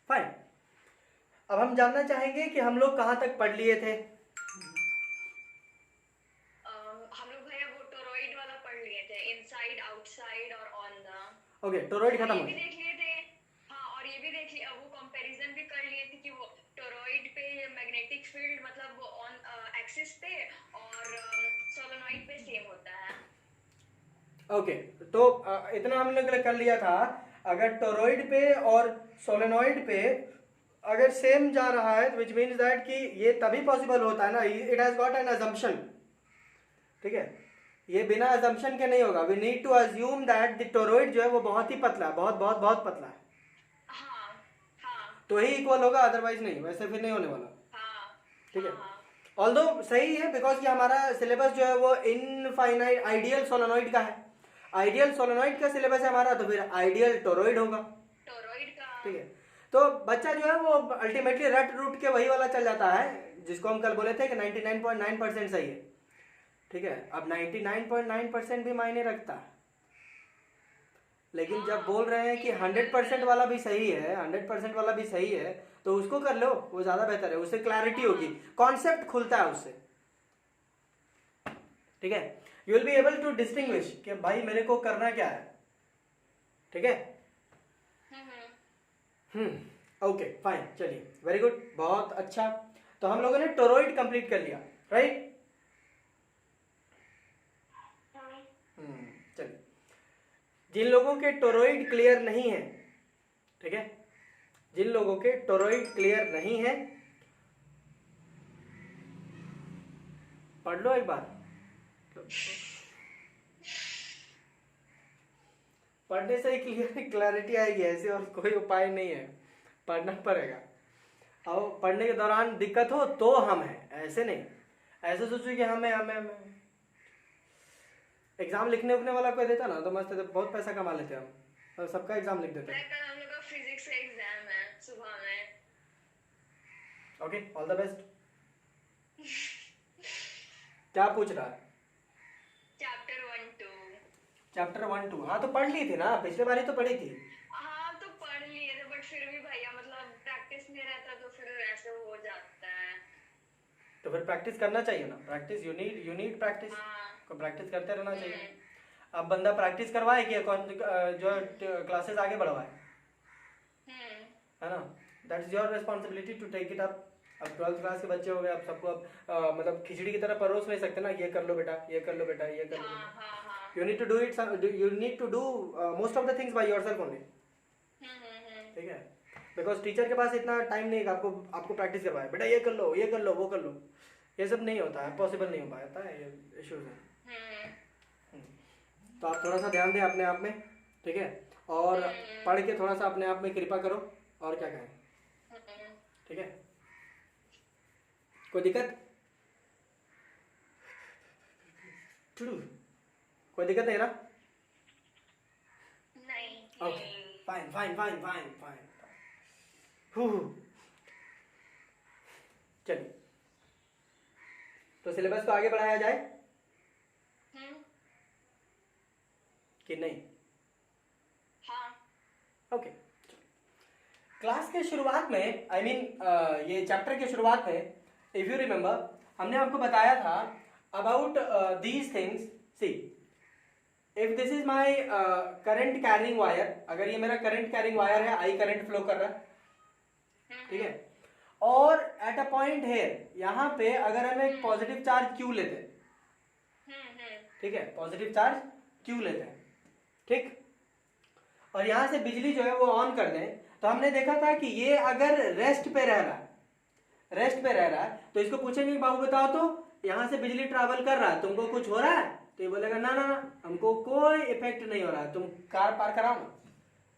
Fine. अब हम जानना चाहेंगे कि हम लोग कहाँ तक पढ़ लिए थे। हम लोग भैया वो टोरॉइड वाला पढ़ लिए थे, इनसाइड आउटसाइड और ऑन द। ओके, टोरॉइड खत्म ये हो भी गया। देख लिए थे। हाँ, और ये भी देख लिया, वो कंपैरिजन भी कर लिए थे कि वो टोरॉइड पे मैग्नेटिक फील्ड मतलब वो ऑन एक्सिस पे और सोलेनॉइड पे सेम होता है। ओके, तो इतना हम लोग ने कर लिया था। अगर टोरॉइड पे और सोलेनॉइड पे अगर सेम जा रहा है, विच मीन्स दैट कि ये तभी पॉसिबल होता है ना, it has got an assumption. ठीक है, ये बिना अजम्पशन के नहीं होगा। We need to assume that the toroid जो है वो बहुत ही पतला है, बहुत बहुत बहुत पतला है, हाँ हाँ तो ही इक्वल होगा, अदरवाइज नहीं, वैसे फिर नहीं होने वाला। हाँ ठीक है, हाँ ऑल्दो सही है, बिकॉज ये हमारा सिलेबस जो है वो इनफाइनाइट आइडियल सोलेनॉइड का है। आइडियल सोलेनॉइड का सिलेबस है हमारा, तो फिर आइडियल टोरॉइड होगा। टोरॉइड का। ठीक है, तो बच्चा जो है वो अल्टीमेटली रट रूट के वही वाला चल जाता है जिसको हम कल बोले थे कि 99.9% सही है। ठीक है, अब 99.9% भी मायने रखता है, लेकिन जब बोल रहे हैं कि 100% वाला भी सही है, 100% वाला भी सही है, तो उसको कर लो, वो ज्यादा बेहतर है, उससे क्लैरिटी होगी, कॉन्सेप्ट खुलता है उससे। ठीक है, you will be able to distinguish कि भाई मेरे को करना क्या है। ठीक है, ओके फाइन, चलिए, वेरी गुड, बहुत अच्छा। तो हम लोगों ने टोरॉइड कंप्लीट कर लिया, राइट। चलिए, जिन लोगों के टोरॉइड क्लियर नहीं है, ठीक है, जिन लोगों के टोरॉइड क्लियर नहीं है, पढ़ लो एक बार, पढ़ने से ही क्लैरिटी आएगी, ऐसे और कोई उपाय नहीं है, पढ़ना पड़ेगा। अब पढ़ने के दौरान दिक्कत हो तो हम हैं, ऐसे नहीं। ऐसे सोचो कि हमें एग्जाम लिखने उखने वाला कोई देता ना तो मस्त, तो बहुत पैसा कमा लेते हम, और सबका एग्जाम लिख देते। कल हम लोग का फिजिक्स का एग्जाम है सुबह में। Okay, all the best. क्या पूछ रहा है? चैप्टर 1-2। चैप्टर 1-2, हाँ तो पढ़ ली थी ना, पिछले बार ही तो पढ़ी थी। हाँ तो पढ़ लिए थे, बट फिर भी भैया मतलब प्रैक्टिस नहीं रहता तो फिर ऐसे हो जाता है। तो फिर प्रैक्टिस करना चाहिए ना, प्रैक्टिस, यू नीड प्रैक्टिस, हाँ। को प्रैक्टिस करते रहना चाहिए। अब बंदा प्रैक्टिस करवाए कि कौन जो क्लासेस आगे बढ़वाए, है ना, that is your responsibility to take it up. अब 12th क्लास के बच्चे हो गए, अब सबको अब मतलब खिचड़ी की तरह परोस नहीं सकते ना, ये कर लो बेटा, ये कर लो बेटा, ये कर लो हाँ बेटा। हाँ हाँ। You need to do it, you need to do most of the things by yourself only. ठीक है, बिकॉज टीचर के पास इतना टाइम नहीं है कि आपको आपको प्रैक्टिस करवाए, बेटा ये कर लो, ये कर लो, वो कर लो, ये सब नहीं होता है, पॉसिबल नहीं हो पाता है, ये इश्यूज है। तो आप थोड़ा सा ध्यान दें अपने आप में, ठीक है, और पढ़ के थोड़ा सा अपने आप में कृपा करो, और क्या कहें। ठीक है, कोई दिक्कत? कोई दिक्कत नहीं ना? नहीं। Okay, fine fine fine fine fine. चलिए, तो सिलेबस को आगे बढ़ाया जाए कि नहीं? हाँ। ओके, क्लास के शुरुआत में, आई मीन ये चैप्टर के शुरुआत में, इफ यू रिमेंबर, हमने आपको बताया था about these things. See, if this is my current carrying wire, अगर ये मेरा करंट कैरिंग वायर है, आई करंट फ्लो कर रहा है, ठीक है, और एट अ पॉइंट हेयर, यहां पे अगर हम एक पॉजिटिव चार्ज क्यू लेते हैं, ठीक है, पॉजिटिव चार्ज क्यू लेते हैं, ठीक, और यहां से बिजली जो है वो ऑन कर दें, तो हमने देखा था कि ये अगर रेस्ट पे रह रहा है, रेस्ट पे रह रहा है, तो इसको पूछेंगे बाबू बताओ तो यहां से बिजली ट्रैवल कर रहा है, तुमको कुछ हो रहा है? तो ये बोलेगा ना ना ना, हमको कोई इफेक्ट नहीं हो रहा है, तुम कार पार कराओ ना,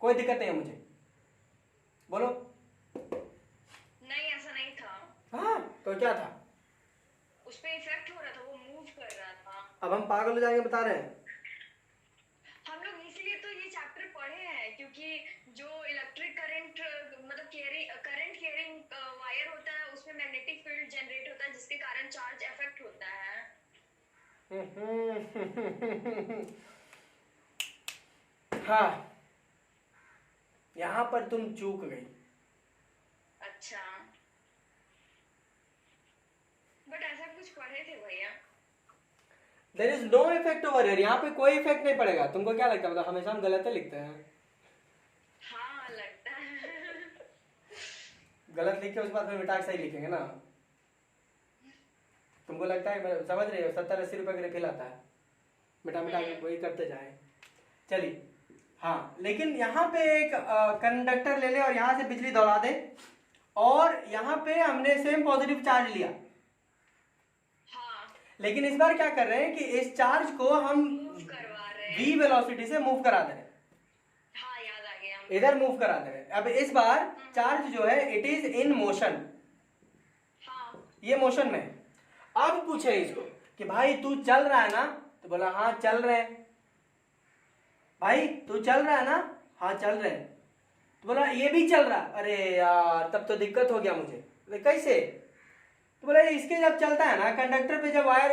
कोई दिक्कत नहीं है मुझे, बोलो। नहीं, ऐसा नहीं था। हाँ, तो क्या था? उस पे इफेक्ट हो रहा था, वो मूव कर रहा था। अब हम पागल हो जाएंगे बता रहे हैं। हम लोग इसलिए तो ये चैप्टर पढ़े हैं क्योंकि जो इलेक्ट्रिक करंट मतलब करंट कैरिंग वायर होता है, उसमें मैग्नेटिक फील्ड जनरेट होता है जिसके कारण चार्ज इफेक्ट होता है। हाँ, यहां पर तुम चूक गई, अच्छा, बट ऐसा कुछ पढ़े थे भैया। There is no effect over here, यहाँ पे कोई इफेक्ट नहीं पड़ेगा। तुमको क्या लगता है, मतलब हमेशा हम गलत ही लिखते हैं? हाँ लगता है। गलत लिख के उसके बाद फिर मिटा के सही लिखेंगे ना? तुमको लगता है, समझ रहे हो, 70-80 रुपए का रिफिल आता है, मिटा मिटा के वही करते जाए। चलिए, हाँ, लेकिन यहाँ पे एक कंडक्टर ले ले और यहाँ से बिजली दौड़ा दे, और यहाँ पे हमने सेम पॉजिटिव चार्ज लिया, हाँ, लेकिन इस बार क्या कर रहे हैं कि इस चार्ज को हम मूव करवा रहे हैं। v वेलोसिटी से मूव करा दे रहे हैं, हाँ याद आ गया। इधर मूव करा दे रहे हैं। अब इस बार चार्ज जो है इट इज इन मोशन, हाँ, ये मोशन में है। अब पूछे इसको कि भाई तू चल रहा है ना, तो बोला हाँ चल रहे हैं। भाई तू चल रहा है ना, हाँ चल रहे हैं। तो बोला ये भी चल रहा, अरे यार तब तो दिक्कत हो गया मुझे। बोले कैसे? तो बोला इसके जब चलता है ना कंडक्टर पे, जब वायर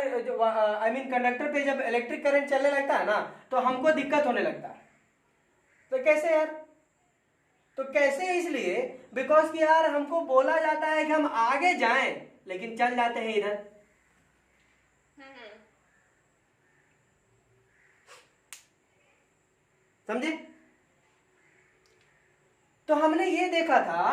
आई मीन कंडक्टर पे जब इलेक्ट्रिक करंट चलने लगता है ना, तो हमको दिक्कत होने लगता है। तो कैसे यार? तो कैसे इसलिए बिकॉज कि यार हमको बोला जाता है कि हम आगे जाएं, लेकिन चल जाते हैं इधर। समझे? तो हमने ये देखा था,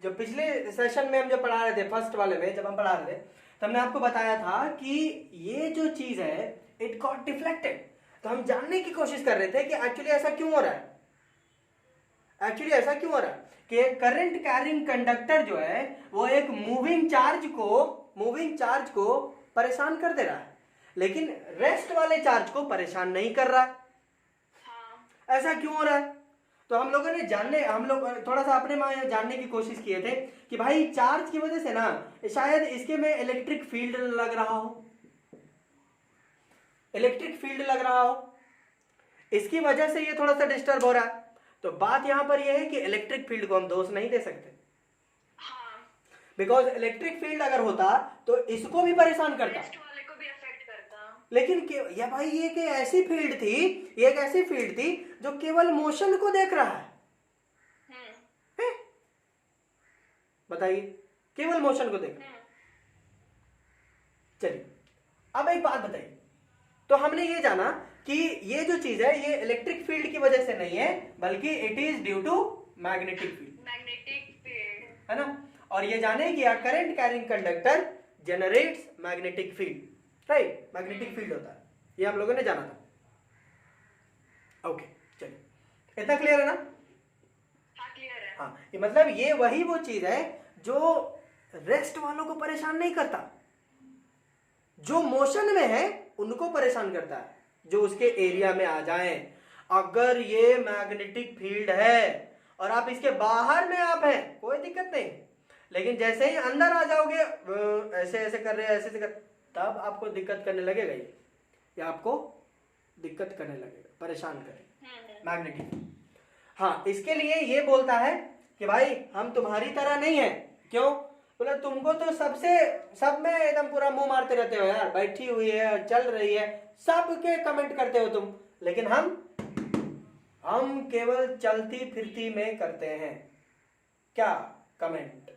जो पिछले सेशन में हम जब पढ़ा रहे थे, फर्स्ट वाले में जब हम पढ़ा रहे थे, तो हमने आपको बताया था कि ये जो चीज है इट गॉट डिफ्लेक्टेड। तो हम जानने की कोशिश कर रहे थे कि एक्चुअली ऐसा क्यों हो रहा है, एक्चुअली ऐसा क्यों हो रहा है कि करंट कैरिंग कंडक्टर जो है वो एक मूविंग चार्ज को परेशान कर दे रहा है, लेकिन रेस्ट वाले चार्ज को परेशान नहीं कर रहा है। ऐसा क्यों हो रहा है? तो हम लोगों ने हम लोग थोड़ा सा अपने में जानने की कोशिश किए थे कि भाई चार्ज की वजह से ना शायद इसके में इलेक्ट्रिक फील्ड लग रहा हो, इसकी वजह से ये थोड़ा सा डिस्टर्ब हो रहा है। तो बात यहां पर यह है कि इलेक्ट्रिक फील्ड को हम दोष नहीं दे सकते, बिकॉज इलेक्ट्रिक फील्ड अगर होता तो इसको भी परेशान करता, लेकिन या भाई ये एक ऐसी फील्ड थी जो केवल मोशन को देख रहा है। बताइए, केवल मोशन को देख रहा है। चलिए अब एक बात बताइए, तो हमने ये जाना कि ये जो चीज है ये इलेक्ट्रिक फील्ड की वजह से नहीं है, बल्कि it is due to magnetic field, है ना? और ये जाने कि current carrying conductor generates magnetic field, right? Magnetic field होता है, ये हम लोगों ने जाना था। ओके, चलिए इतना क्लियर है ना? हाँ क्लियर है। हाँ, ये मतलब ये वही वो चीज है जो रेस्ट वालों को परेशान नहीं करता, जो मोशन में है उनको परेशान करता है, जो उसके एरिया में आ जाएं। अगर ये मैग्नेटिक फील्ड है और आप इसके बाहर में आप हैं, कोई दिक्कत नहीं, लेकिन जैसे ही अंदर आ जाओगे, ऐसे ऐसे कर रहे हैं, ऐसे कर, तब आपको दिक्कत करने लगेगा, ये आपको दिक्कत करने लगेगा, परेशान करेगा मैग्नेटिक। हाँ, इसके लिए ये बोलता है कि भाई हम तुम्हारी तरह नहीं है। क्यों? बोला तुमको तो सब में एकदम पूरा मुंह मारते रहते हो यार, बैठी हुई है, चल रही है, सबके कमेंट करते हो तुम, लेकिन हम केवल चलती फिरती में करते हैं क्या comment?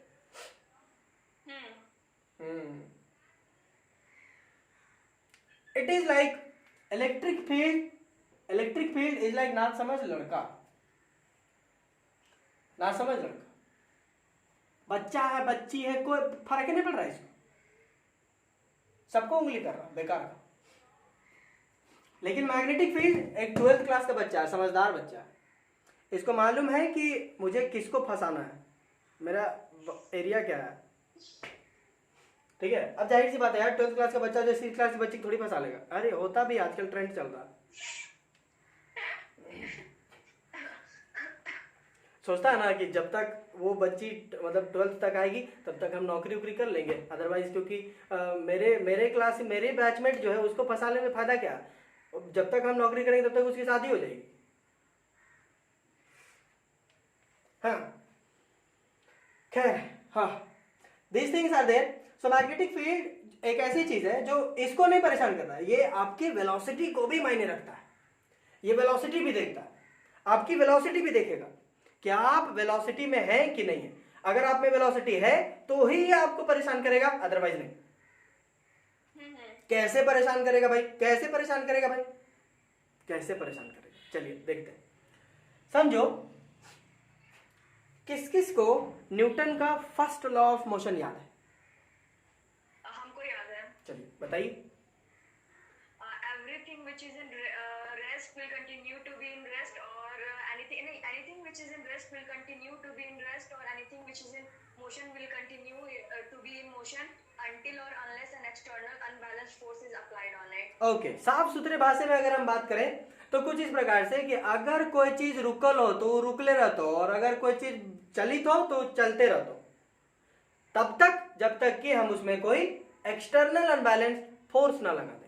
It is like electric field is like ना समझ लड़का, बच्चा है, बच्ची है, कोई फर्क ही नहीं पड़ रहा है इसको, सबको उंगली कर रहा, बेकार का। लेकिन मैग्नेटिक फील्ड एक 12th क्लास का बच्चा है, समझदार बच्चा है, इसको मालूम है कि मुझे किसको फंसाना है, मेरा एरिया क्या है, ठीक है? अब जाहिर सी बात है यार, 12th क्लास का बच्चा जो 6th क्लास के बच्चे थोड़ी फंसा लेगा। अरे होता भी, आजकल ट्रेंड चल रहा है। सोचता है ना कि जब तक वो बच्ची मतलब 12th तक आएगी तब तक हम नौकरी कर लेंगे, अदरवाइज क्योंकि मेरे बैचमेट जो है उसको फंसाने में फायदा क्या? जब तक हम नौकरी करेंगे तब तक उसकी शादी हो जाएगी। हाँ, खैर, हाँ, these things are there. So magnetic field एक ऐसी चीज है जो इसको नहीं परेशान करता, ये आपकी वेलोसिटी को भी मायने रखता है, ये वेलोसिटी भी देखता है, आपकी वेलोसिटी भी देखेगा कि आप वेलोसिटी में हैं कि नहीं है। अगर आप में वेलोसिटी है तो ही ये आपको परेशान करेगा, अदरवाइज नहीं। कैसे परेशान करेगा भाई, कैसे परेशान करेगा भाई, कैसे परेशान करेगा, चलिए देखते हैं। समझो, किस किस को न्यूटन का फर्स्ट लॉ ऑफ मोशन याद है? हमको याद है। चलिए बताइए। Everything which is in rest will continue to be in rest, or anything which is in rest will continue to be in rest, or anything which is in motion will continue to be in motion until or unless an external unbalanced force is applied on it. Okay, साफ सुथरे भाषा में अगर हम बात करें तो कुछ इस प्रकार से कि अगर कोई चीज रुकल हो तो रुकले रहतो, और अगर कोई चीज चलित हो तो चलते रहतो, तब तक जब तक कि हम उसमें कोई एक्सटर्नल अनबैलेंस्ड फोर्स ना लगा दें।